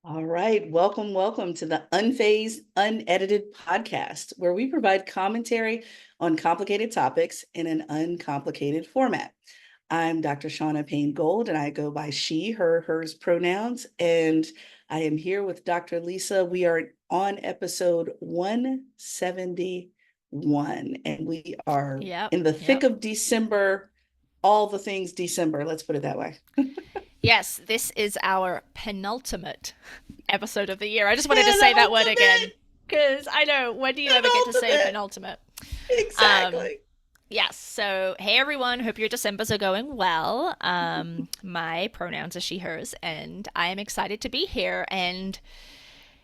All right. Welcome to the Unfazed, Unedited podcast, where we provide commentary on complicated topics in an uncomplicated format. I'm Dr. Shaunna Payne Gold, and I go by she, her, hers pronouns. And I am here with Dr. Lisa. We are on episode 171, and we are Yep, in the thick yep. of December, all the things December. Let's put it that way. Yes, this is our penultimate episode of the year. I just wanted to say that word again Penultimate, because I know, when do you ever get to say penultimate. penultimate? Um, Exactly. yes, so hey everyone, hope your Decembers are going well. My pronouns are she, hers, and I am excited to be here and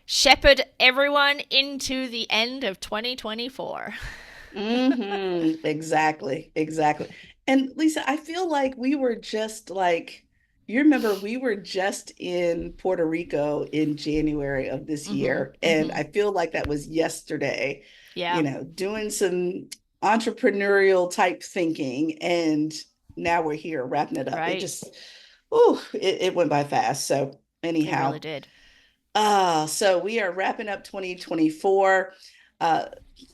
shepherd everyone into the end of 2024. Exactly. And Lisa, I feel like we were just like, you remember we were just in Puerto Rico in January of this Mm-hmm, year. And mm-hmm. I feel like that was yesterday, Yeah, doing some entrepreneurial type thinking. And now we're here wrapping it up. It right. just, oh, it went by fast. So It really anyhow, did. so we are wrapping up 2024. Uh,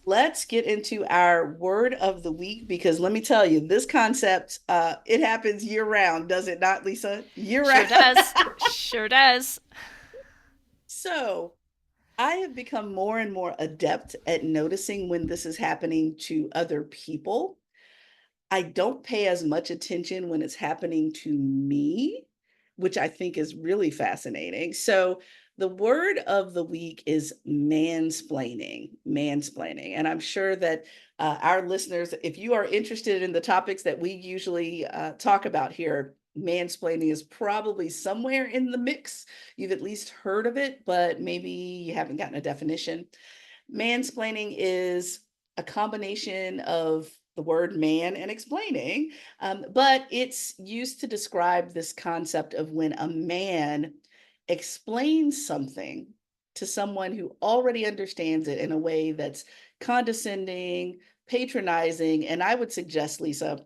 let's get into our word of the week because let me tell you, this concept, it happens year round, does it not, Lisa? Year Sure round. does. Sure does. So I have become more and more adept at noticing when this is happening to other people. I don't pay as much attention when it's happening to me, which I think is really fascinating. So, the word of the week is mansplaining, mansplaining. And I'm sure that our listeners, if you are interested in the topics that we usually talk about here, mansplaining is probably somewhere in the mix. You've at least heard of it, but maybe you haven't gotten a definition. Mansplaining is a combination of the word man and explaining, but it's used to describe this concept of when a man explains something to someone who already understands it in a way that's condescending, patronizing, and I would suggest, Lisa,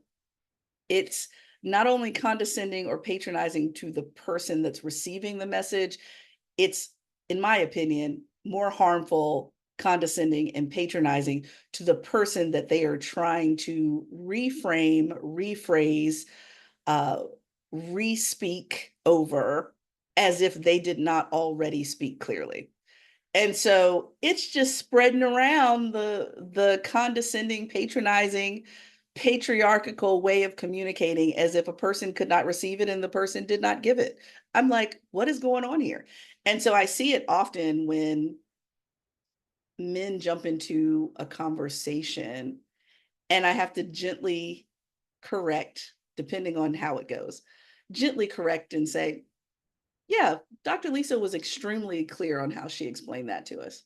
it's not only condescending or patronizing to the person that's receiving the message, it's, in my opinion, more harmful, condescending, and patronizing to the person that they are trying to reframe, rephrase, uh, re-speak over as if they did not already speak clearly. And so it's just spreading around the condescending, patronizing, patriarchal way of communicating as if a person could not receive it and the person did not give it. I'm like, what is going on here? And so I see it often when men jump into a conversation and I have to gently correct, depending on how it goes, gently correct and say, yeah, Dr. Lisa was extremely clear on how she explained that to us.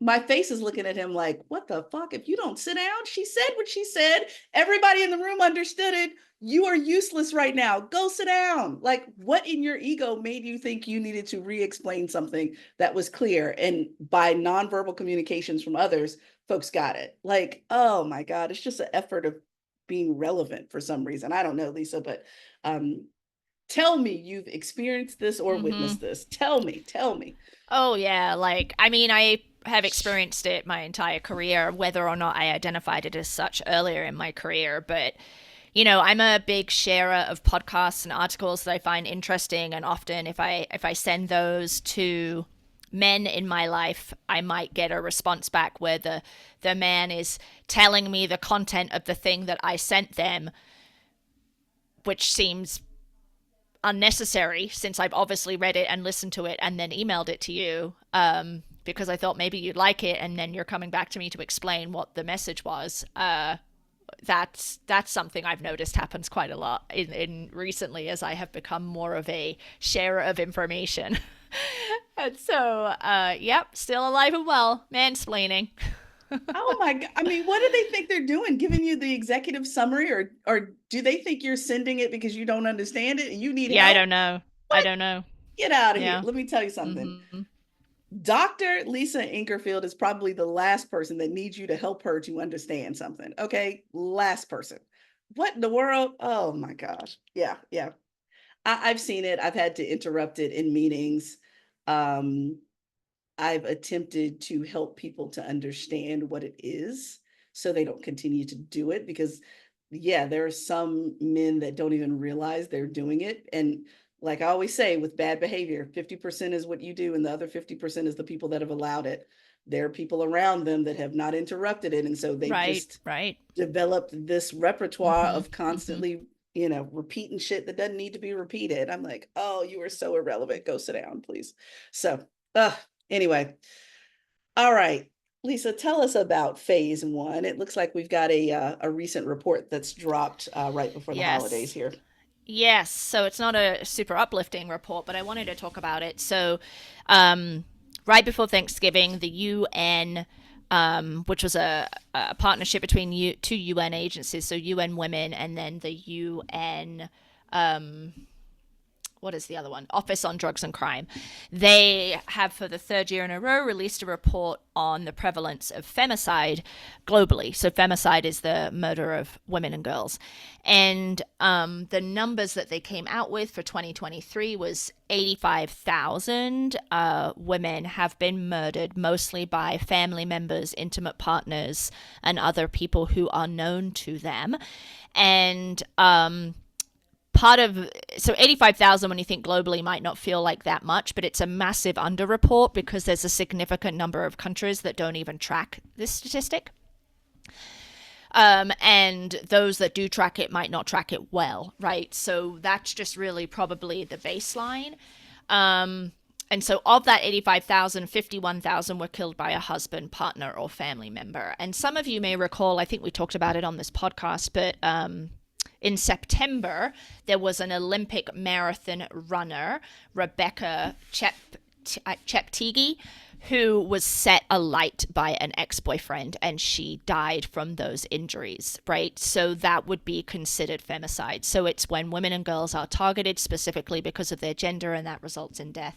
My face is looking at him like, what the fuck? If you don't sit down, she said what she said. Everybody in the room understood it. You are useless right now. Go sit down. Like, what in your ego made you think you needed to re explain something that was clear? And by nonverbal communications from others, folks got it. Like, oh my God, it's just an effort of being relevant for some reason. I don't know, Lisa, but um, tell me you've experienced this or Mm-hmm. witnessed this. Tell me. Oh, yeah. Like, I mean, I have experienced it my entire career, whether or not I identified it as such earlier in my career. But, I'm a big sharer of podcasts and articles that I find interesting. And often, if I send those to men in my life, I might get a response back where the man is telling me the content of the thing that I sent them, which seems unnecessary since I've obviously read it and listened to it and then emailed it to you, because I thought maybe you'd like it, and then you're coming back to me to explain what the message was. That's something I've noticed happens quite a lot in recently as I have become more of a sharer of information. And so, yep, still alive and well, mansplaining. Oh my God. I mean, what do they think they're doing? Giving you the executive summary or do they think you're sending it because you don't understand it and you need Yeah, I help? don't know. I What? don't know. Get out of here. Yeah. Let me tell you something. Mm-hmm. Dr. Lisa Inkerfield is probably the last person that needs you to help her to understand something. Okay? Last person. What in the world? Oh my gosh. Yeah, yeah. I've seen it. I've had to interrupt it in meetings. Um, I've attempted to help people to understand what it is so they don't continue to do it because yeah, there are some men that don't even realize they're doing it. And like I always say, with bad behavior, 50% is what you do, and the other 50% is the people that have allowed it. There are people around them that have not interrupted it. And so they've Right, just right. developed this repertoire Mm-hmm. of Mm-hmm. constantly, you know, repeating shit that doesn't need to be repeated. I'm like, oh, you are so irrelevant. Go sit down, please. So, anyway, all right. Lisa, tell us about phase one. It looks like we've got a recent report that's dropped right before the holidays Yes. here. Yes, so it's not a super uplifting report, but I wanted to talk about it. So, um, right before Thanksgiving, the UN, which was a partnership between two UN agencies, so UN Women and then the UN, what is the other one? Office on Drugs and Crime. They have, for the third year in a row, released a report on the prevalence of femicide globally. So, femicide is the murder of women and girls. And the numbers that they came out with for 2023 was 85,000 women have been murdered, mostly by family members, intimate partners, and other people who are known to them. And part of so 85,000 when you think globally might not feel like that much, but it's a massive underreport because there's a significant number of countries that don't even track this statistic. And those that do track it might not track it well, right? So that's just really probably the baseline. And so of that 85,000, 51,000 were killed by a husband, partner, or family member. And some of you may recall, I think we talked about it on this podcast, but in September, there was an Olympic marathon runner, Rebecca Cheptegei, who was set alight by an ex-boyfriend, and she died from those injuries, right? So that would be considered femicide. So it's when women and girls are targeted specifically because of their gender, and that results in death.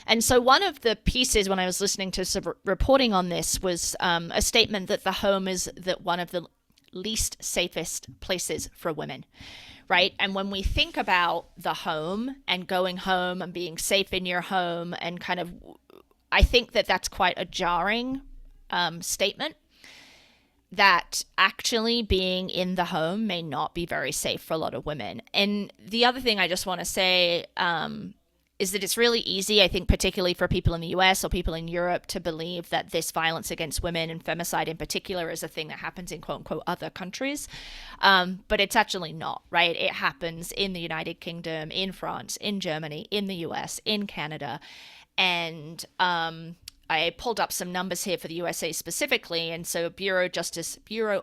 And so one of the pieces when I was listening to some reporting on this was a statement that the home is that one of the least safest places for women, right? And when we think about the home and going home and being safe in your home and kind of, I think that that's quite a jarring statement, that actually being in the home may not be very safe for a lot of women. And the other thing I just want to say is that it's really easy, I think, particularly for people in the US or people in Europe, to believe that this violence against women and femicide in particular is a thing that happens in quote unquote other countries. But it's actually not, right? It happens in the United Kingdom, in France, in Germany, in the US, in Canada. And I pulled up some numbers here for the USA specifically, and so Bureau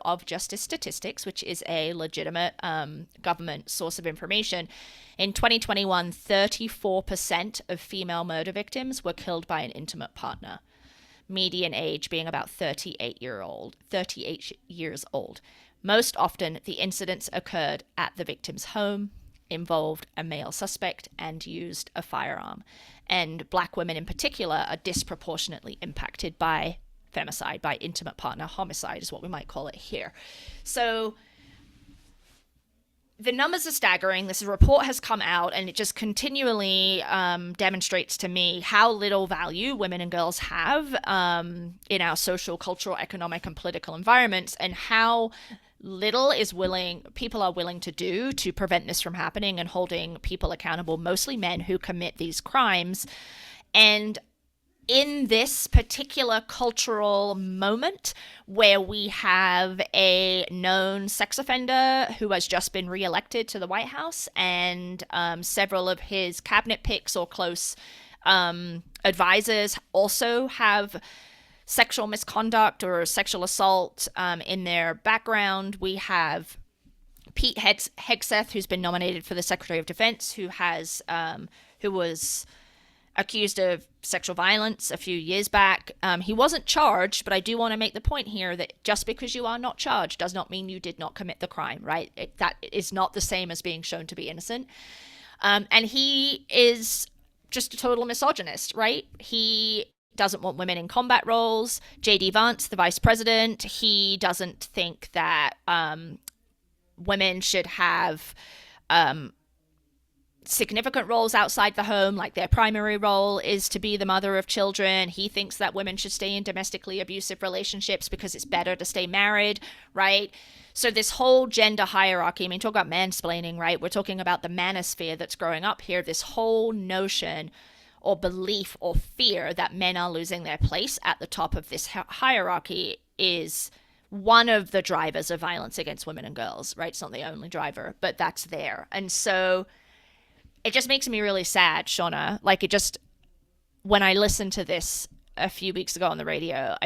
of Justice Statistics, which is a legitimate government source of information, in 2021, 34% of female murder victims were killed by an intimate partner. Median age being about 38 years old. Most often, the incidents occurred at the victim's home, involved a male suspect, and used a firearm. And black women in particular are disproportionately impacted by femicide, by intimate partner homicide, is what we might call it here. So the numbers are staggering. This report has come out, and it just continually demonstrates to me how little value women and girls have in our social, cultural, economic, and political environments, and how little people are willing to do to prevent this from happening and holding people accountable, mostly men who commit these crimes. And in this particular cultural moment where we have a known sex offender who has just been reelected to the White House, and several of his cabinet picks or close advisors also have sexual misconduct or sexual assault in their background. We have Pete Hegseth, who's been nominated for the Secretary of Defense, who was accused of sexual violence a few years back. He wasn't charged, but I do want to make the point here that just because you are not charged does not mean you did not commit the crime, right? That is not the same as being shown to be innocent. And he is just a total misogynist, right? He doesn't want women in combat roles. J.D. Vance, the vice president, he doesn't think that women should have significant roles outside the home, like their primary role is to be the mother of children. He thinks that women should stay in domestically abusive relationships because it's better to stay married, right? So this whole gender hierarchy, I mean, talk about mansplaining, right? We're talking about the manosphere that's growing up here. This whole notion or belief or fear that men are losing their place at the top of this hierarchy is one of the drivers of violence against women and girls, right? It's not the only driver, but that's there. And so it just makes me really sad, Shaunna. Like, it just, when I listened to this a few weeks ago on the radio,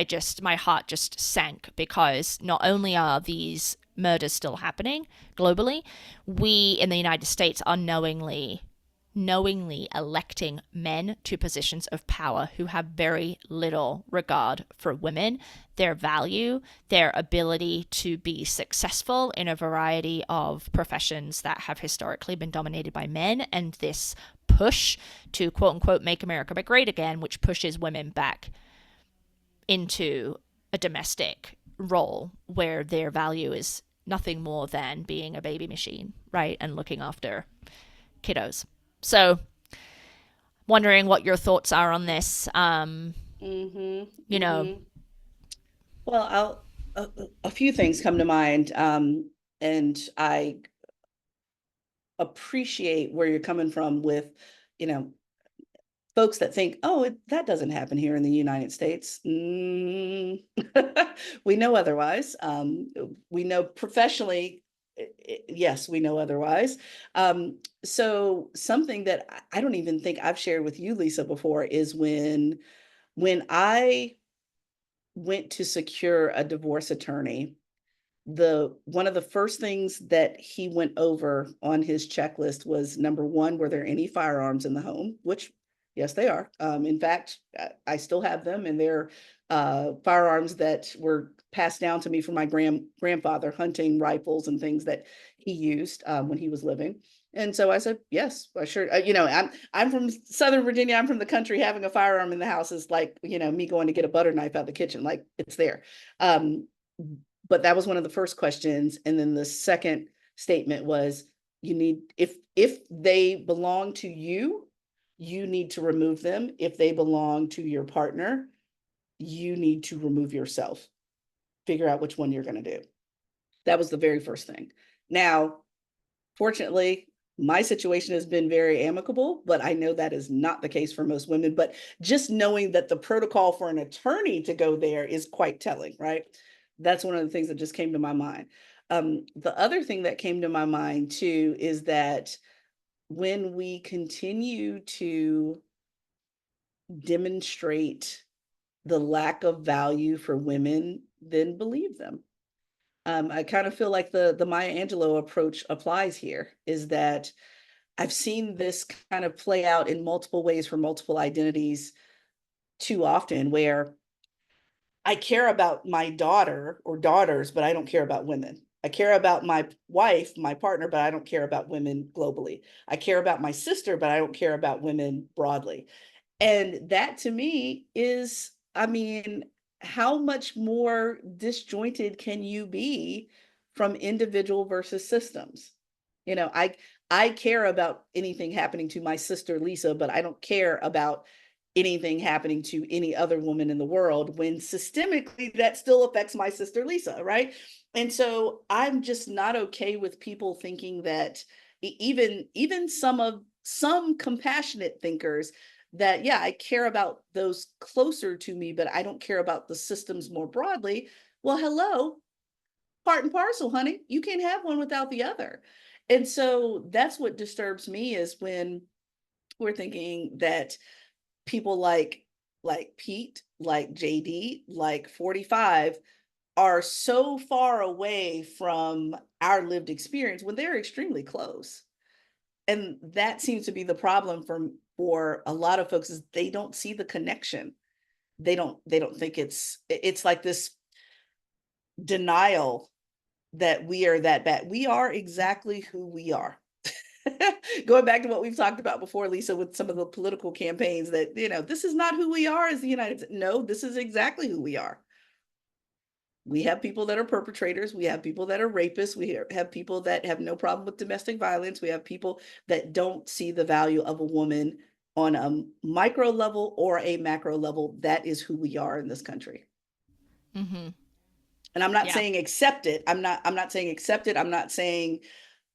my heart just sank, because not only are these murders still happening globally, we in the United States are knowingly electing men to positions of power who have very little regard for women, their value, their ability to be successful in a variety of professions that have historically been dominated by men, and this push to quote unquote make America great again, which pushes women back into a domestic role where their value is nothing more than being a baby machine, right? And looking after kiddos. So, wondering what your thoughts are on this. Mm-hmm. You know, Mm-hmm. Well, a few things come to mind, and I appreciate where you're coming from with, you know, folks that think, oh, that doesn't happen here in the United States. We know otherwise. We know professionally, yes, we know otherwise. So something that I don't even think I've shared with you, Lisa, before is when I went to secure a divorce attorney, the one of the first things that he went over on his checklist was, number one, were there any firearms in the home? Which, yes, they are. In fact, I still have them, and they're firearms that were passed down to me from my grandfather, hunting rifles and things that he used when he was living. And so I said, yes, I sure. I'm from Southern Virginia. I'm from the country. Having a firearm in the house is like, me going to get a butter knife out of the kitchen. Like, it's there. Um, but that was one of the first questions. And then the second statement was, you need, if they belong to you, you need to remove them. If they belong to your partner, you need to remove yourself. Figure out which one you're going to do. That was the very first thing. Now, fortunately, my situation has been very amicable, but I know that is not the case for most women. But just knowing that the protocol for an attorney to go there is quite telling, right? That's one of the things that just came to my mind. The other thing that came to my mind too is that when we continue to demonstrate the lack of value for women, then believe them. I kind of feel like the Maya Angelou approach applies here, is that I've seen this kind of play out in multiple ways for multiple identities too often, where I care about my daughter or daughters, but I don't care about women. I care about my wife, my partner, but I don't care about women globally. I care about my sister, but I don't care about women broadly. And that to me is, I mean, how much more disjointed can you be from individual versus systems? I care about anything happening to my sister Lisa, but I don't care about anything happening to any other woman in the world, when systemically that still affects my sister Lisa, right? And so I'm just not okay with people thinking that, even some compassionate thinkers, that, yeah, I care about those closer to me, but I don't care about the systems more broadly. Well, hello, part and parcel, honey. You can't have one without the other. And so that's what disturbs me, is when we're thinking that people like Pete, like JD, like 45 are so far away from our lived experience when they're extremely close. And that seems to be the problem for a lot of folks, is they don't see the connection. They don't think it's like this denial that we are that bad. We are exactly who we are. Going back to what we've talked about before, Lisa, with some of the political campaigns, that, this is not who we are as the United States. No, this is exactly who we are. We have people that are perpetrators. We have people that are rapists. We have people that have no problem with domestic violence. We have people that don't see the value of a woman on a micro level or a macro level. That is who we are in this country. Mm-hmm. And I'm not Yeah. saying accept it. I'm not saying accept it. I'm not saying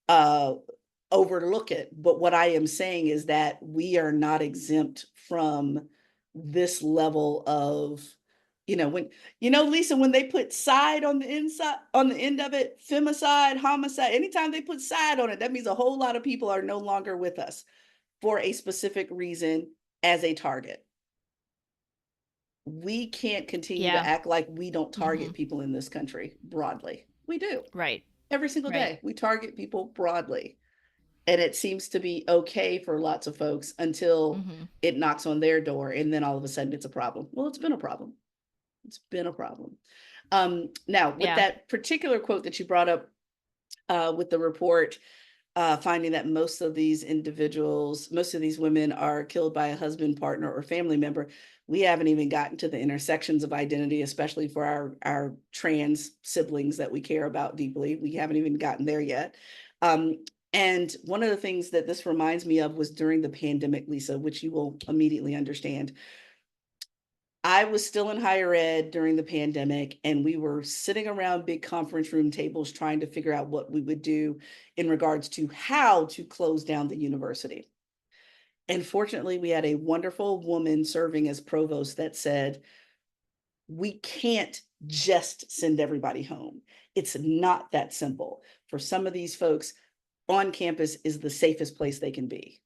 uh overlook it. But what I am saying is that we are not exempt from this level of, when, Lisa, when they put side on the inside, on the end of it, femicide, homicide, anytime they put side on it, that means a whole lot of people are no longer with us for a specific reason as a target. We can't continue to Yeah. act like we don't Mm-hmm. target people in this country broadly. We do. Right. Every single Right. day, we target people broadly. And it seems to be okay for lots of folks until Mm-hmm. it knocks on their door. And then all of a sudden it's a problem. Well, it's been a problem. It's been a problem. Now, with Yeah. that particular quote that you brought up with the report, finding that most of these individuals, most of these women are killed by a husband, partner, or family member. We haven't even gotten to the intersections of identity, especially for our trans siblings that we care about deeply. We haven't even gotten there yet. And one of the things that this reminds me of was during the pandemic, Lisa, which you will immediately understand. I was still in higher ed during the pandemic, and we were sitting around big conference room tables trying to figure out what we would do in regards to how to close down the university. And fortunately, we had a wonderful woman serving as provost that said, we can't just send everybody home. It's not that simple. For some of these folks, on campus is the safest place they can be.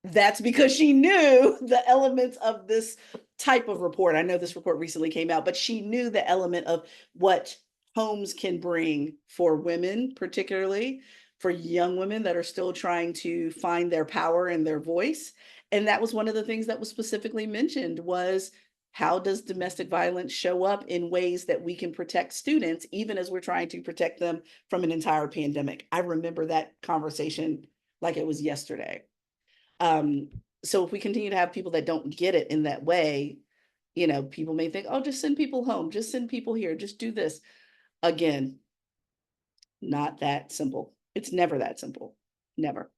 That's because she knew the elements of this type of report. I know this report recently came out, but she knew the element of what homes can bring for women, particularly for young women that are still trying to find their power and their voice. And that was one of the things that was specifically mentioned was, how does domestic violence show up in ways that we can protect students, even as we're trying to protect them from an entire pandemic? I remember that conversation like it was yesterday. Um, so if we continue to have people that don't get it in that way, people may think, oh, just send people home, just send people here, just do this. Again, not that simple. It's never that simple. Never.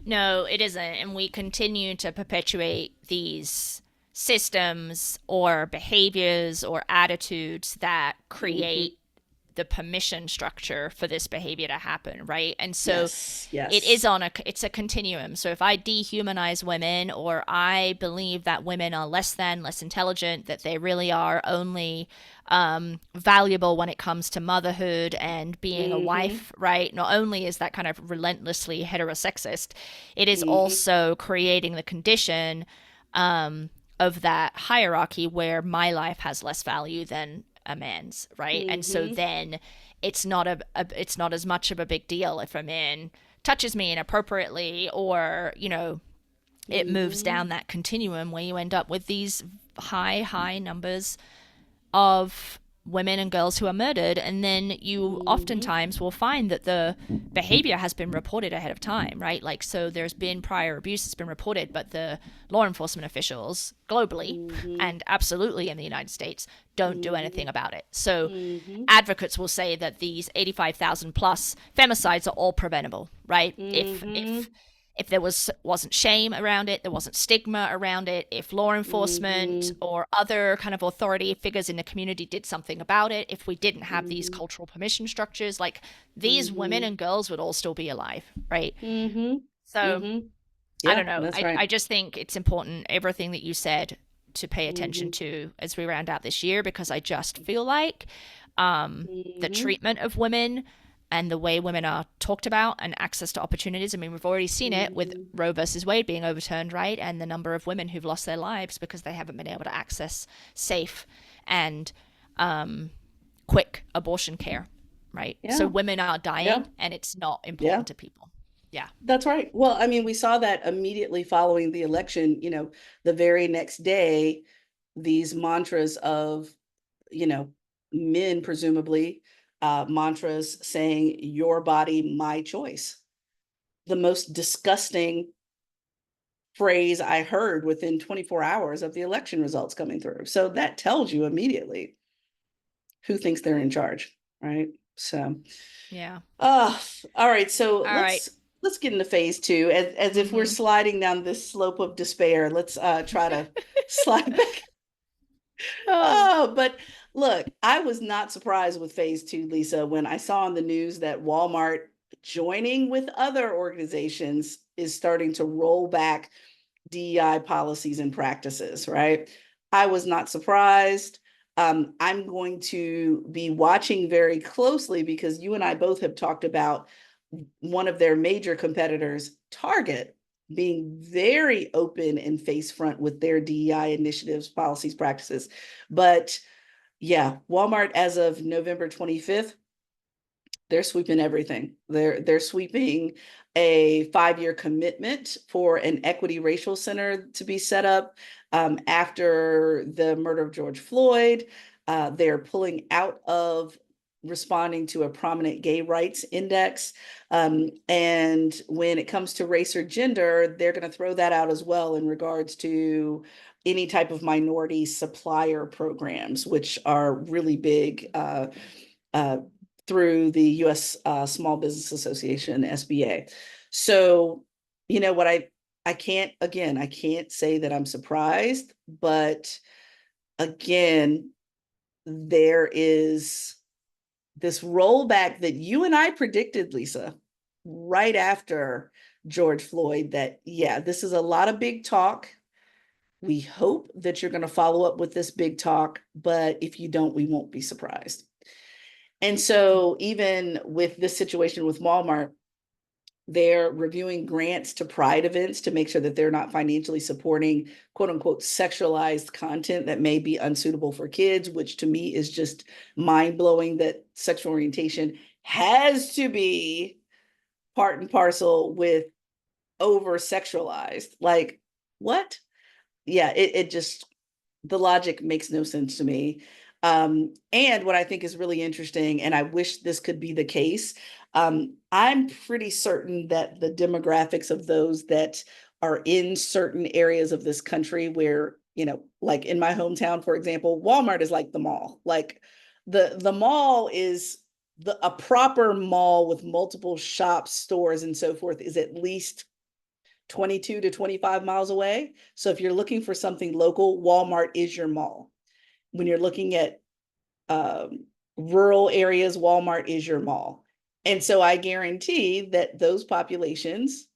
No, it isn't. And we continue to perpetuate these systems or behaviors or attitudes that Mm-hmm. create the permission structure for this behavior to happen, right? And so Yes. it is Yes. it's a continuum. So if I dehumanize women, or I believe that women are less than, less intelligent, that they really are only valuable when it comes to motherhood and being a Mm-hmm. wife, right? Not only is that kind of relentlessly heterosexist, it is Mm-hmm. also creating the condition of that hierarchy where my life has less value than a man's, right? And so Mm-hmm. then it's not as much of a big deal if a man touches me inappropriately, or it moves Mm-hmm. down that continuum where you end up with these high numbers of women and girls who are murdered, and then you Mm-hmm. oftentimes will find that the behavior has been reported ahead of time, right? Like, so there's been prior abuse that's been reported, but the law enforcement officials globally Mm-hmm. and absolutely in the United States don't do anything about it. So Mm-hmm. advocates will say that these 85,000 plus femicides are all preventable, right? If Mm-hmm. if there wasn't shame around it, there wasn't stigma around it, if law enforcement Mm-hmm. or other kind of authority figures in the community did something about it, if we didn't have these Mm-hmm. cultural permission structures, like, these women Mm-hmm. and girls would all still be alive, right? Mm-hmm. So Mm-hmm. I Yeah, don't know. that's I right. just think it's important, everything that you said, to pay attention Mm-hmm. to as we round out this year, because I just feel like the Mm-hmm. treatment of women and the way women are talked about and access to opportunities. I mean, we've already seen it with Mm-hmm. Roe versus Wade being overturned, right? And the number of women who've lost their lives because they haven't been able to access safe and quick abortion care, right? So Yeah. women are Yeah. dying and it's not Yeah. important to people. Yeah. That's right. Well, I mean, we saw that immediately following the election, the very next day, these mantras of, you know, men, presumably, mantras saying, your body, my choice. The most disgusting phrase I heard within 24 hours of the election results coming through. So that tells you immediately who thinks they're in charge, right? So, Yeah. uh, all right. So All right. let's get into phase two. As if we're Mm-hmm. sliding down this slope of despair. Let's try to slide back. Oh. Oh, but look, I was not surprised with phase two, Lisa, when I saw on the news that Walmart joining with other organizations is starting to roll back DEI policies and practices, right? I was not surprised. I'm going to be watching very closely because you and I both have talked about one of their major competitors, Target, being very open and face front with their DEI initiatives, policies, practices. But yeah, Walmart as of November 25th, they're sweeping everything. They're sweeping a 5-year commitment for an equity racial center to be set up after the murder of George Floyd. They're pulling out of responding to a prominent gay rights index. And when it comes to race or gender, they're going to throw that out as well in regards to any type of minority supplier programs, which are really big uh, through the U.S. Small Business Association, SBA. So, you know what I can't again, I can't say that I'm surprised, but again, there is this rollback that you and I predicted, Lisa, right after George Floyd, that yeah, this is a lot of big talk. We hope that you're going to follow up with this big talk, but if you don't, we won't be surprised. And so, even with this situation with Walmart, they're reviewing grants to pride events to make sure that they're not financially supporting quote unquote sexualized content that may be unsuitable for kids, which to me is just mind blowing that sexual orientation has to be part and parcel with over sexualized. Like, what? Yeah, it just the logic makes no sense to me. And what I think is really interesting, and I wish this could be the case, I'm pretty certain that the demographics of those that are in certain areas of this country where, you know, like in my hometown, for example, Walmart is like the mall. Like the mall is a proper mall with multiple shops, stores, and so forth is at least 22 to 25 miles away. So if you're looking for something local, Walmart is your mall. When you're looking at rural areas, Walmart is your mall. And so I guarantee that those populations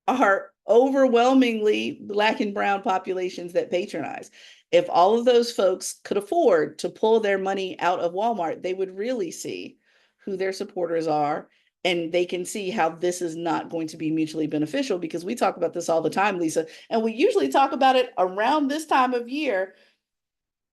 are overwhelmingly Black and Brown populations that patronize. If all of those folks could afford to pull their money out of Walmart, they would really see who their supporters are. And they can see how this is not going to be mutually beneficial because we talk about this all the time, Lisa. And we usually talk about it around this time of year.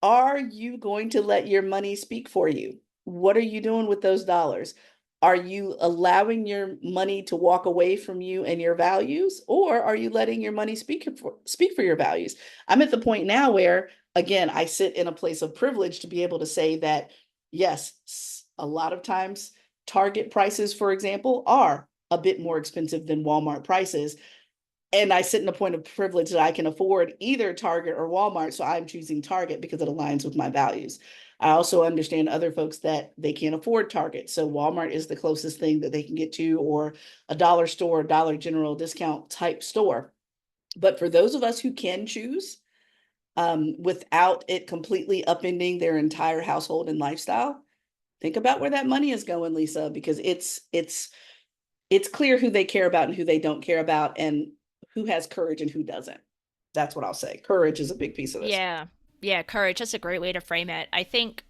Are you going to let your money speak for you? What are you doing with those dollars? Are you allowing your money to walk away from you and your values, or are you letting your money speak for your values? I'm at the point now where, again, I sit in a place of privilege to be able to say that, yes, a lot of times Target prices, for example, are a bit more expensive than Walmart prices, and I sit in a point of privilege that I can afford either Target or Walmart. So I'm choosing Target because it aligns with my values. I also understand other folks that they can't afford Target. So Walmart is the closest thing that they can get to, or a dollar store, Dollar General discount type store. But for those of us who can choose without it completely upending their entire household and lifestyle, think about where that money is going, Lisa, because it's clear who they care about and who they don't care about, and who has courage and who doesn't. That's what I'll say. Courage is a big piece of this. Yeah. Yeah, courage. That's a great way to frame it. I think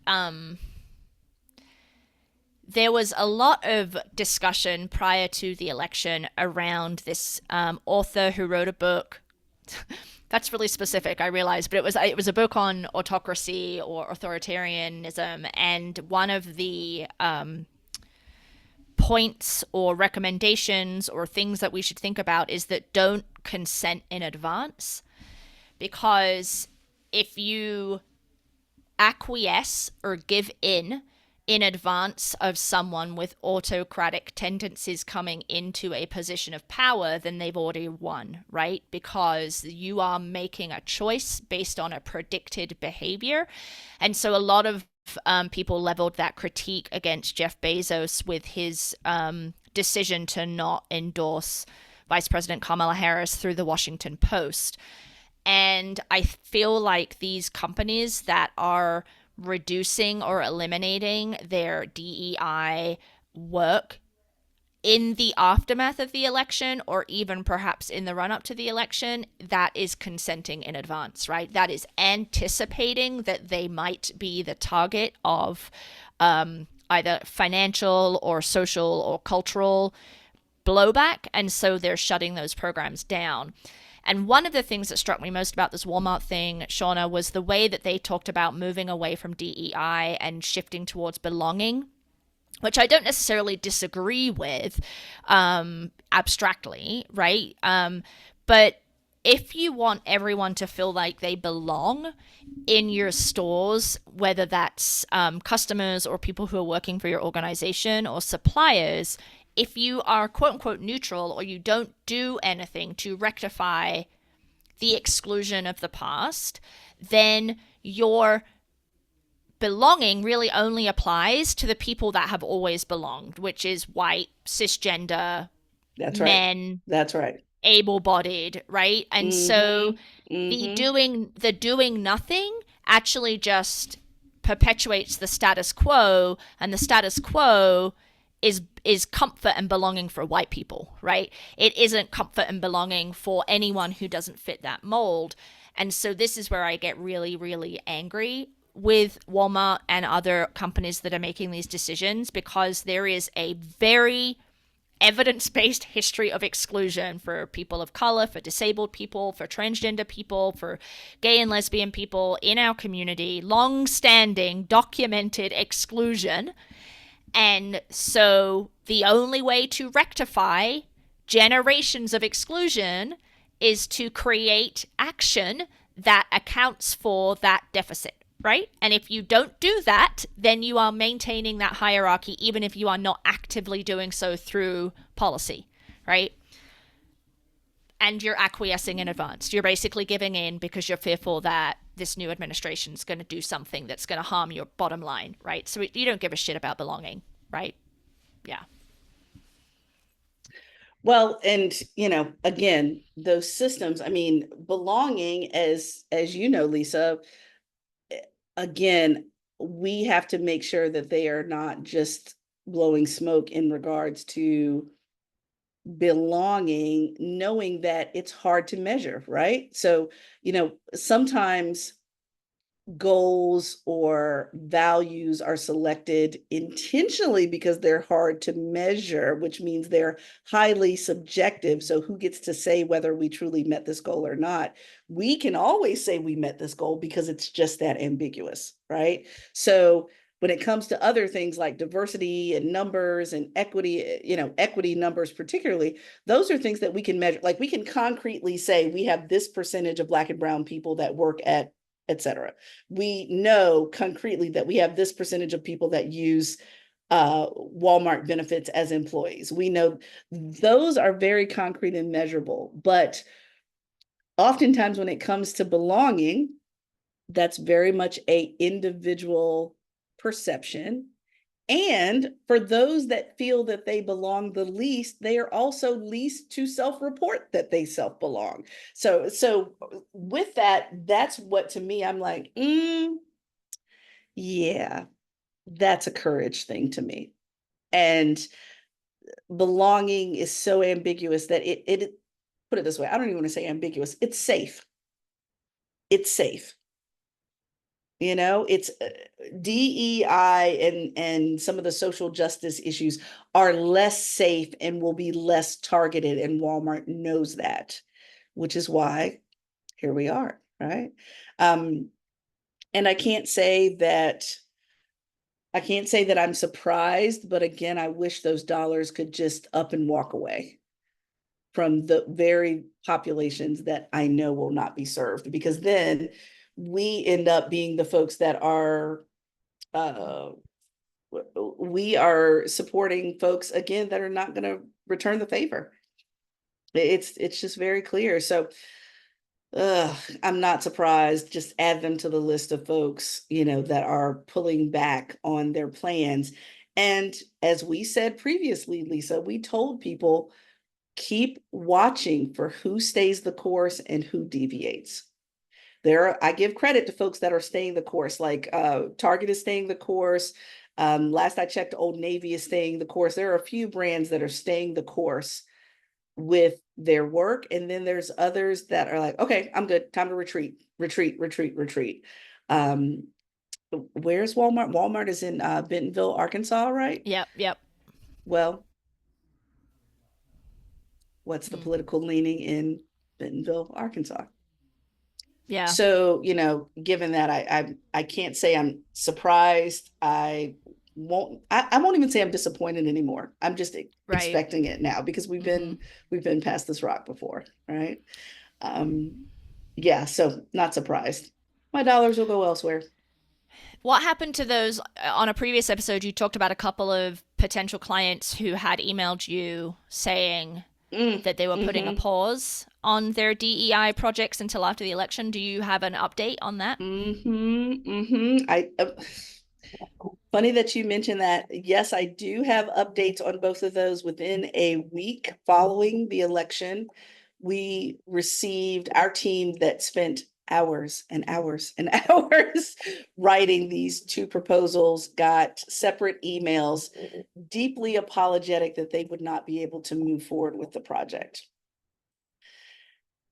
there was a lot of discussion prior to the election around this author who wrote a book. That's really specific, I realize, but it was a book on autocracy or authoritarianism, and one of the points or recommendations or things that we should think about is that don't consent in advance, because if you acquiesce or give in advance of someone with autocratic tendencies coming into a position of power, then they've already won, right? Because you are making a choice based on a predicted behavior. And so a lot of people leveled that critique against Jeff Bezos with his decision to not endorse Vice President Kamala Harris through the Washington Post. And I feel like these companies that are reducing or eliminating their DEI work in the aftermath of the election, or even perhaps in the run up to the election, that is consenting in advance, right? That is anticipating that they might be the target of either financial or social or cultural blowback. And so they're shutting those programs down. And one of the things that struck me most about this Walmart thing, Shaunna, was the way that they talked about moving away from DEI and shifting towards belonging, which I don't necessarily disagree with abstractly, right? But if you want everyone to feel like they belong in your stores, whether that's customers or people who are working for your organization or suppliers, if you are quote unquote neutral or you don't do anything to rectify the exclusion of the past, then your belonging really only applies to the people that have always belonged, which is white, cisgender, That's right. men, That's right. able-bodied, right? And so Mm-hmm. Mm-hmm. the doing nothing actually just perpetuates the status quo, and the status quo is comfort and belonging for white people, right? It isn't comfort and belonging for anyone who doesn't fit that mold. And so this is where I get really, really angry with Walmart and other companies that are making these decisions, because there is a very evidence-based history of exclusion for people of color, for disabled people, for transgender people, for gay and lesbian people in our community, long-standing documented exclusion. And so the only way to rectify generations of exclusion is to create action that accounts for that deficit, right? And if you don't do that, then you are maintaining that hierarchy, even if you are not actively doing so through policy, right? And you're acquiescing in advance. You're basically giving in because you're fearful that this new administration is going to do something that's going to harm your bottom line, right? So you don't give a shit about belonging, right? Yeah. Well, and again, those systems, I mean, belonging, as you know, Lisa, again, we have to make sure that they are not just blowing smoke in regards to belonging, knowing that it's hard to measure, right? So, sometimes goals or values are selected intentionally because they're hard to measure, which means they're highly subjective. So, who gets to say whether we truly met this goal or not? We can always say we met this goal because it's just that ambiguous, right? So, when it comes to other things like diversity and numbers and equity, equity numbers particularly, those are things that we can measure. Like, we can concretely say we have this percentage of Black and brown people that work at etc. We know concretely that we have this percentage of people that use Walmart benefits as employees. We know those are very concrete and measurable, but oftentimes when it comes to belonging, that's very much a individual perception. And for those that feel that they belong the least, they are also least to self-report that they self-belong. So with that, that's what to me, I'm like, yeah, that's a courage thing to me. And belonging is so ambiguous that it put it this way, I don't even want to say ambiguous, it's safe. It's safe. It's DEI and some of the social justice issues are less safe and will be less targeted, and Walmart knows that, which is why here we are, right? And I can't say that I'm surprised, but again, I wish those dollars could just up and walk away from the very populations that I know will not be served, because then we end up being the folks that are we are supporting folks again that are not going to return the favor. It's just very clear. So I'm not surprised. Just add them to the list of folks, that are pulling back on their plans. And as we said previously, Lisa, we told people keep watching for who stays the course and who deviates. I give credit to folks that are staying the course, like Target is staying the course. Last I checked, Old Navy is staying the course. There are a few brands that are staying the course with their work. And then there's others that are like, okay, I'm good. Time to retreat, retreat, retreat, retreat. Um, where's Walmart? Walmart is in Bentonville, Arkansas, right? Yep, yep. Well, what's the Mm. political leaning in Bentonville, Arkansas? Yeah, So, given that I can't say I'm surprised. I won't even say I'm disappointed anymore. I'm just right. expecting it now because Hmm. we've been past this rock before, right? Um, yeah, so not surprised. My dollars will go elsewhere. What happened to those on a previous episode? You talked about a couple of potential clients who had emailed you saying that they were putting a Mm-hmm. pause on their DEI projects until after the election. Do you have an update on that? Mm-hmm. Mm-hmm. Funny that you mentioned that. Yes, I do have updates on both of those within a week following the election. We received our team that spent hours and hours and hours writing these two proposals, got separate emails, deeply apologetic that they would not be able to move forward with the project.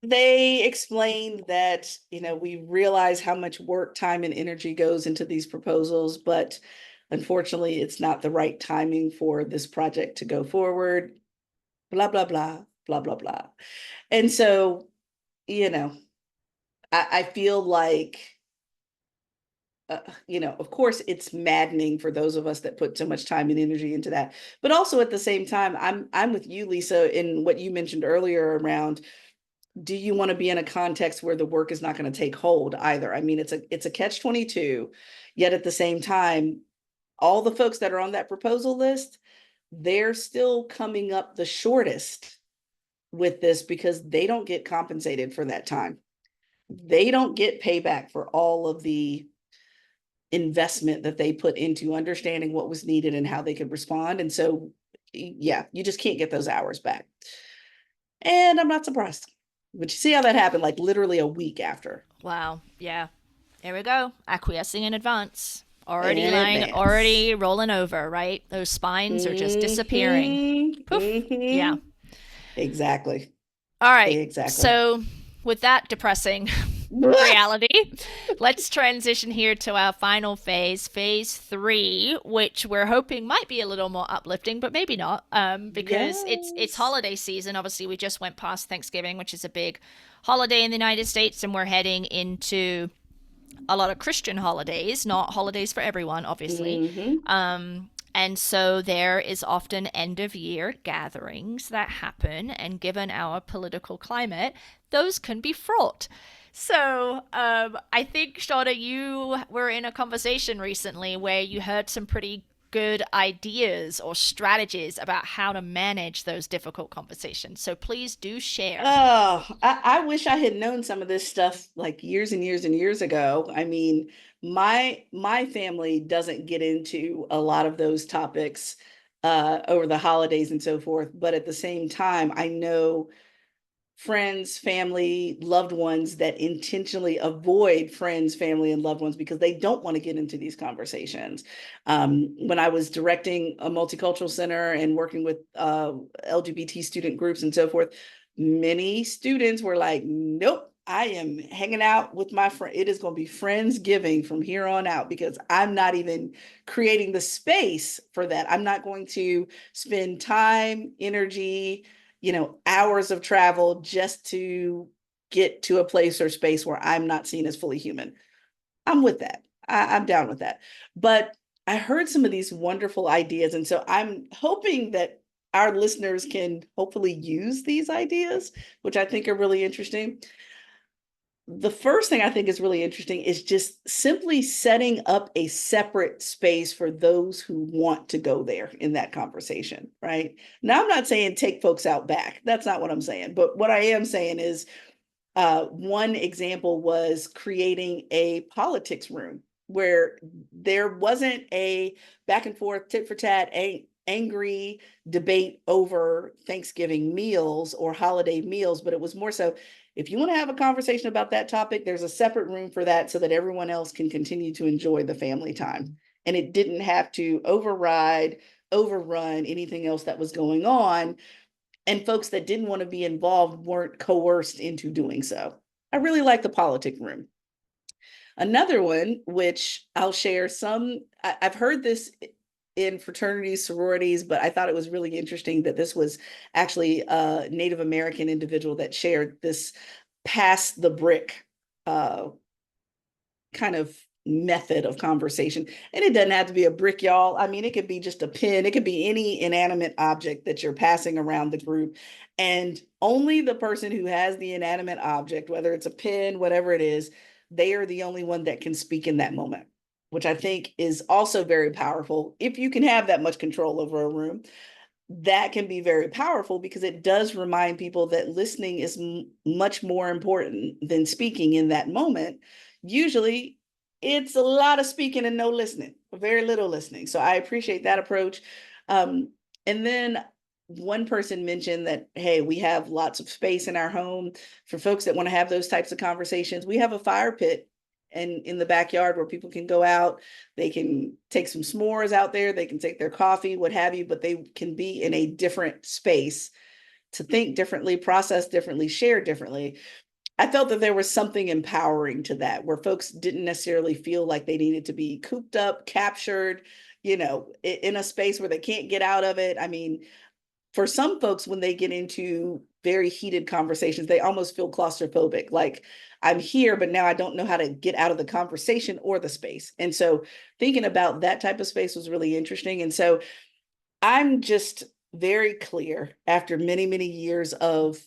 They explained that, we realize how much work, time, and energy goes into these proposals, but unfortunately, it's not the right timing for this project to go forward, blah, blah, blah, blah, blah, blah. And so, you know, I feel like, of course, it's maddening for those of us that put so much time and energy into that. But also at the same time, I'm with you, Lisa, in what you mentioned earlier around, do you want to be in a context where the work is not going to take hold either? I mean, it's a catch 22, yet at the same time, all the folks that are on that proposal list, they're still coming up the shortest with this because they don't get compensated for that time. They don't get payback for all of the investment that they put into understanding what was needed and how they could respond. And so, yeah, you just can't get those hours back. And I'm not surprised. But you see how that happened, like literally a week after. Wow. Yeah. There we go. Acquiescing in advance. Already In lying, advance. already rolling over, right? Those spines are just disappearing. Mm-hmm. Poof. Yeah. Mm-hmm. Exactly. All right. Exactly. So, with that depressing reality, let's transition here to our final phase, phase three, which we're hoping might be a little more uplifting, but maybe not, because it's Yes. holiday season. Obviously, we just went past Thanksgiving, which is a big holiday in the United States, and we're heading into a lot of Christian holidays, not holidays for everyone, obviously. Mm-hmm. And so there is often end of year gatherings that happen, and given our political climate, those can be fraught. So I think, Shaunna, you were in a conversation recently where you heard some pretty good ideas or strategies about how to manage those difficult conversations. So please do share. Oh, I wish I had known some of this stuff like years and years and years ago. I mean, my family doesn't get into a lot of those topics over the holidays and so forth, but at the same time, I know friends, family, loved ones that intentionally avoid friends, family, and loved ones because they don't want to get into these conversations. When I was directing a multicultural center and working with LGBT student groups and so forth, many students were like, nope. I am hanging out with my friend. It is going to be Friendsgiving from here on out because I'm not even creating the space for that. I'm not going to spend time, energy, hours of travel just to get to a place or space where I'm not seen as fully human. I'm with that. I'm down with that. But I heard some of these wonderful ideas. And so I'm hoping that our listeners can hopefully use these ideas, which I think are really interesting. The first thing I think is really interesting is just simply setting up a separate space for those who want to go there in that conversation, right? Now, I'm not saying take folks out back. That's not what I'm saying. But what I am saying is One example was creating a politics room where there wasn't a back and forth, tit for tat, angry debate over Thanksgiving meals or holiday meals, but it was more so if you want to have a conversation about that topic, there's a separate room for that so that everyone else can continue to enjoy the family time. And it didn't have to overrun anything else that was going on, and folks that didn't want to be involved weren't coerced into doing so. I really like the politic room. Another one, which I'll share some, I've heard this in fraternities, sororities, but I thought it was really interesting that this was actually a Native American individual that shared this pass the brick kind of method of conversation. And it doesn't have to be a brick, y'all. I mean, it could be just a pen, it could be any inanimate object that you're passing around the group. And only the person who has the inanimate object, whether it's a pen, whatever it is, they are the only one that can speak in that moment, which I think is also very powerful. If you can have that much control over a room, that can be very powerful because it does remind people that listening is much more important than speaking in that moment. Usually it's a lot of speaking and no listening, very little listening. So I appreciate that approach. And then one person mentioned that, hey, we have lots of space in our home for folks that want to have those types of conversations. We have a fire pit and in the backyard where people can go out, they can take some s'mores out there, they can take their coffee, what have you, but they can be in a different space to think differently, process differently, share differently. I felt that there was something empowering to that, where folks didn't necessarily feel like they needed to be cooped up, captured, in a space where they can't get out of it. I mean, for some folks, when they get into very heated conversations, they almost feel claustrophobic. Like, I'm here, but now I don't know how to get out of the conversation or the space. And so thinking about that type of space was really interesting. And so I'm just very clear after many, many years of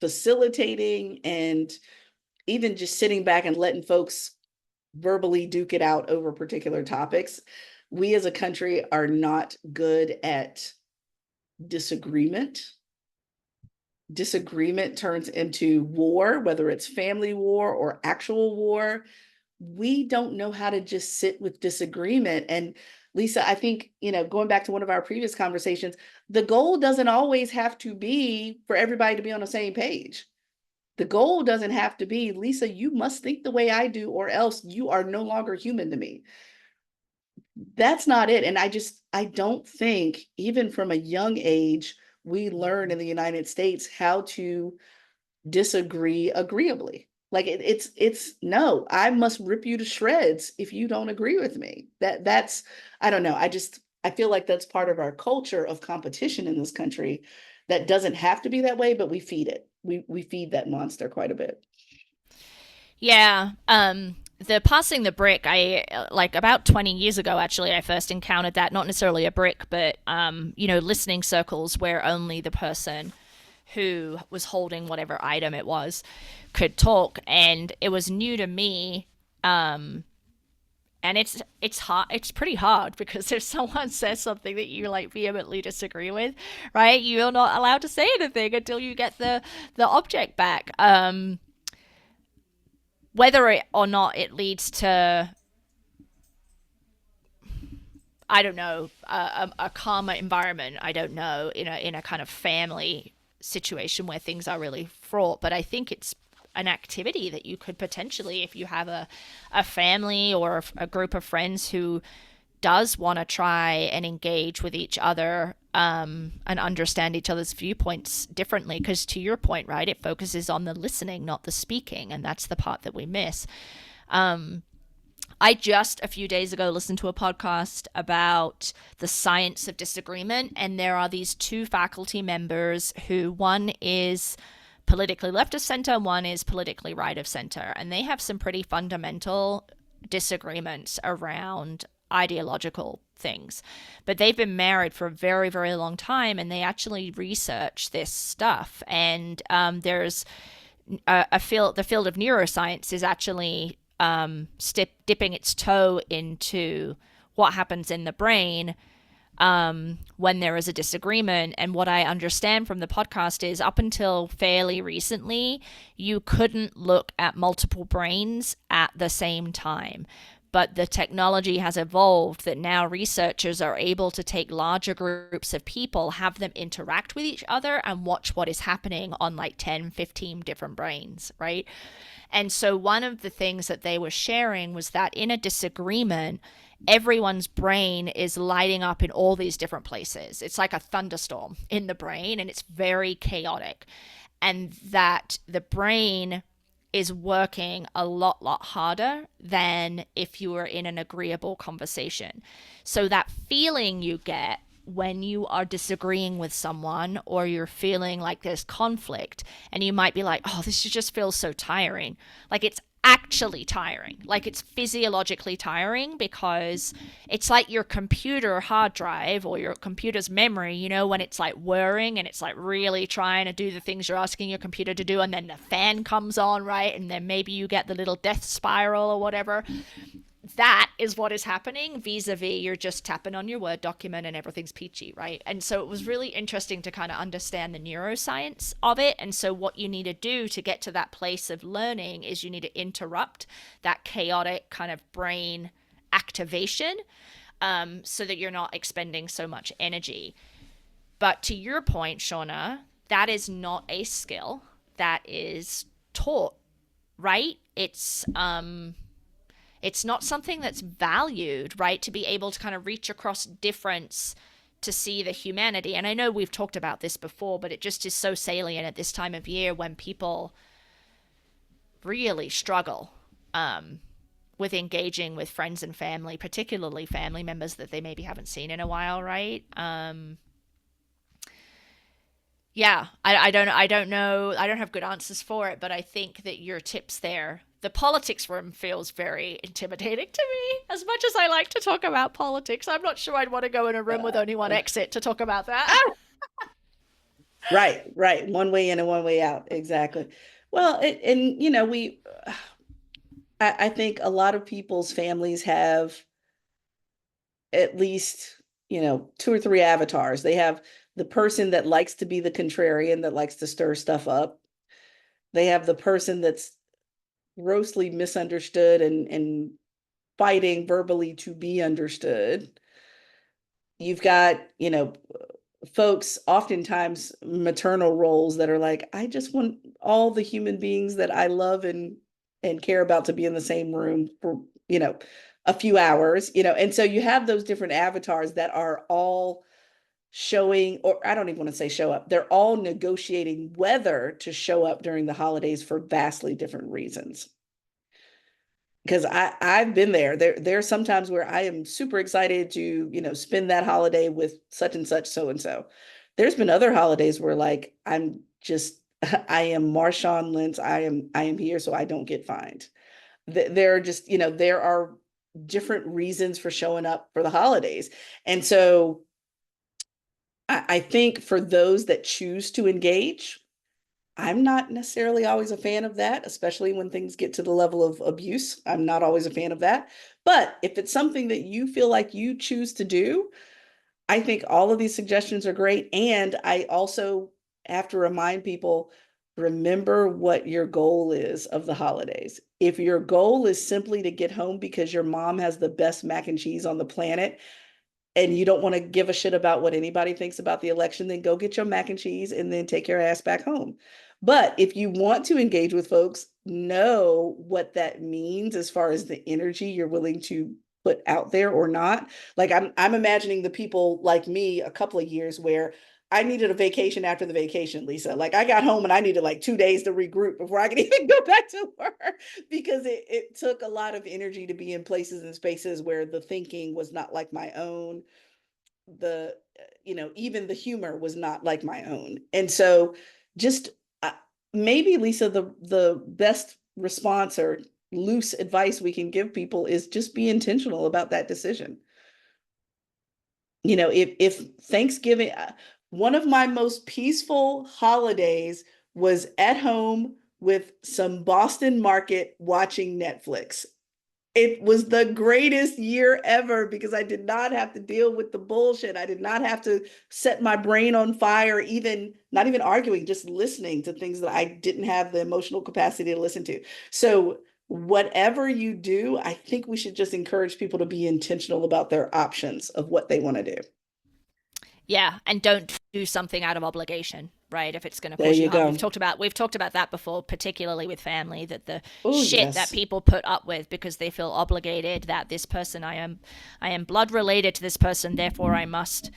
facilitating and even just sitting back and letting folks verbally duke it out over particular topics. We as a country are not good at disagreement. Disagreement turns into war, whether it's family war or actual war. We don't know how to just sit with disagreement. And Lisa, I think, going back to one of our previous conversations, the goal doesn't always have to be for everybody to be on the same page. The goal doesn't have to be, Lisa, you must think the way I do, or else you are no longer human to me. That's not it. And I don't think, even from a young age, we learn in the United States how to disagree agreeably. Like it's no, I must rip you to shreds if you don't agree with me. That's I don't know. I feel like that's part of our culture of competition in this country that doesn't have to be that way, but we feed it. We feed that monster quite a bit. Yeah. The passing the brick, I like about 20 years ago, actually, I first encountered that. Not necessarily a brick, but, listening circles where only the person who was holding whatever item it was could talk. And it was new to me. And it's hard. It's pretty hard because if someone says something that you like vehemently disagree with, right, you're not allowed to say anything until you get the object back. Whether or not it leads to, I don't know, a calmer environment, I don't know, in a kind of family situation where things are really fraught. But I think it's an activity that you could potentially, if you have a family or a group of friends who does want to try and engage with each other, and understand each other's viewpoints differently, because to your point, right, it focuses on the listening, not the speaking, and that's the part that we miss. I just a few days ago listened to a podcast about the science of disagreement, and there are these two faculty members who, one is politically left of center, one is politically right of center, and they have some pretty fundamental disagreements around ideological things. But they've been married for a very, very long time, and they actually research this stuff. And there's the field of neuroscience is actually dipping its toe into what happens in the brain when there is a disagreement. And what I understand from the podcast is up until fairly recently, you couldn't look at multiple brains at the same time. But the technology has evolved that now researchers are able to take larger groups of people, have them interact with each other, and watch what is happening on like 10, 15 different brains, right? And so one of the things that they were sharing was that in a disagreement, everyone's brain is lighting up in all these different places. It's like a thunderstorm in the brain, and it's very chaotic. And that the brain is working a lot harder than if you were in an agreeable conversation. So that feeling you get when you are disagreeing with someone, or you're feeling like there's conflict, and you might be like, oh, this just feels so tiring. Like, it's actually tiring. Like, it's physiologically tiring, because it's like your computer hard drive or your computer's memory, when it's like whirring and it's like really trying to do the things you're asking your computer to do, and then the fan comes on, right? And then maybe you get the little death spiral or whatever. That is what is happening vis-a-vis you're just tapping on your Word document and everything's peachy, right? And so it was really interesting to kind of understand the neuroscience of it. And so what you need to do to get to that place of learning is you need to interrupt that chaotic kind of brain activation, so that you're not expending so much energy. But to your point, Shaunna, that is not a skill that is taught, right? It's not something that's valued, right? To be able to kind of reach across difference to see the humanity. And I know we've talked about this before, but it just is so salient at this time of year when people really struggle with engaging with friends and family, particularly family members that they maybe haven't seen in a while, right? Yeah, I don't know. I don't have good answers for it, but I think that your tips there. The politics room feels very intimidating to me. As much as I like to talk about politics, I'm not sure I'd want to go in a room with only one exit to talk about that. Right. One way in and one way out. Exactly. Well, and I think a lot of people's families have at least, two or three avatars. They have the person that likes to be the contrarian, that likes to stir stuff up. They have the person that's grossly misunderstood and fighting verbally to be understood. You've got, folks, oftentimes maternal roles, that are like, I just want all the human beings that I love and care about to be in the same room for, a few hours, and so you have those different avatars that are all showing, or I don't even want to say show up, they're all negotiating whether to show up during the holidays for vastly different reasons. Because I've been there. There's sometimes where I am super excited to, spend that holiday with such and such, so and so. There's been other holidays where, like, I'm just I am Marshawn Lynch. I am here so I don't get fined. There are just, there are different reasons for showing up for the holidays. And so I think for those that choose to engage, I'm not necessarily always a fan of that, especially when things get to the level of abuse. I'm not always a fan of that. But if it's something that you feel like you choose to do, I think all of these suggestions are great. And I also have to remind people, remember what your goal is of the holidays. If your goal is simply to get home because your mom has the best mac and cheese on the planet, and you don't want to give a shit about what anybody thinks about the election, then go get your mac and cheese and then take your ass back home. But if you want to engage with folks, know what that means as far as the energy you're willing to put out there or not. Like, I'm imagining the people like me a couple of years where I needed a vacation after the vacation, Lisa. Like, I got home and I needed like 2 days to regroup before I could even go back to work, because it took a lot of energy to be in places and spaces where the thinking was not like my own. The, even the humor was not like my own. And so just maybe, Lisa, the best response or loose advice we can give people is just be intentional about that decision. If Thanksgiving, one of my most peaceful holidays was at home with some Boston Market watching Netflix. It was the greatest year ever because I did not have to deal with the bullshit. I did not have to set my brain on fire, even not even arguing, just listening to things that I didn't have the emotional capacity to listen to. So, whatever you do, I think we should just encourage people to be intentional about their options of what they want to do. Yeah, and don't do something out of obligation, right? If it's going to There cause you you harm. go. We've talked about that before, particularly with family, that the Oh, shit that yes. people put up with because they feel obligated that this person I am blood related to this person, therefore I must,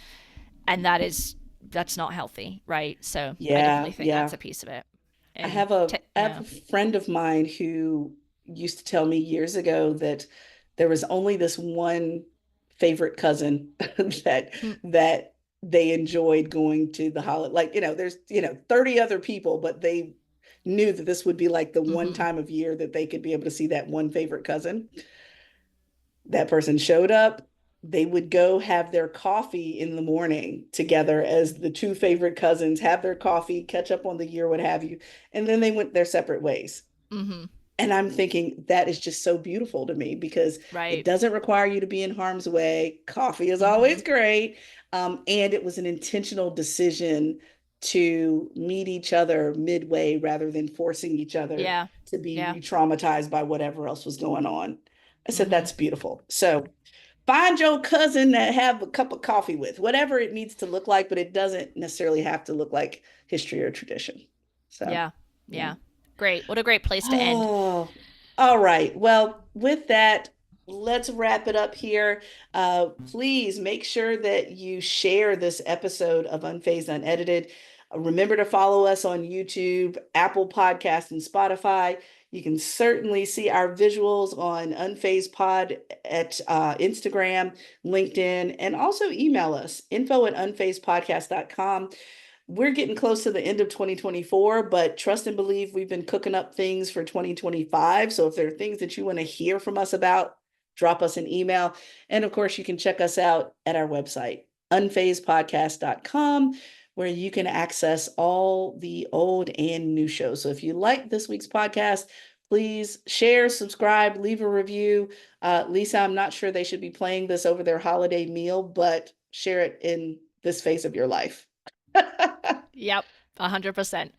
and that's not healthy, right? So I Yeah, definitely think yeah. that's a piece of it. I And have a I have yeah. a friend of mine who used to tell me years ago that there was only this one favorite cousin that Mm, that they enjoyed going to the holiday. Like, there's, 30 other people, but they knew that this would be like the one mm-hmm. time of year that they could be able to see that one favorite cousin. That person showed up. They would go have their coffee in the morning together as the two favorite cousins, have their coffee, catch up on the year, what have you. And then they went their separate ways. Mm-hmm. And I'm thinking that is just so beautiful to me because it Right. doesn't require you to be in harm's way. Coffee is Mm-hmm. always great. And it was an intentional decision to meet each other midway rather than forcing each other Yeah. to be Yeah. re traumatized by whatever else was going on. I said, Mm-hmm. that's beautiful. So find your cousin that have a cup of coffee with, whatever it needs to look like, but it doesn't necessarily have to look like history or tradition. So, Yeah. yeah. Yeah. Great. What a great place to end. Oh, all right. Well, with that, let's wrap it up here. Please make sure that you share this episode of Unfazed Unedited. Remember to follow us on YouTube, Apple Podcasts, and Spotify. You can certainly see our visuals on Unfazed Pod at Instagram, LinkedIn, and also email us info@unfazedpodcast.com. We're getting close to the end of 2024, but trust and believe we've been cooking up things for 2025. So if there are things that you want to hear from us about, drop us an email. And of course, you can check us out at our website, unfazedpodcast.com, where you can access all the old and new shows. So if you like this week's podcast, please share, subscribe, leave a review. Lisa, I'm not sure they should be playing this over their holiday meal, but share it in this phase of your life. Yep. 100%.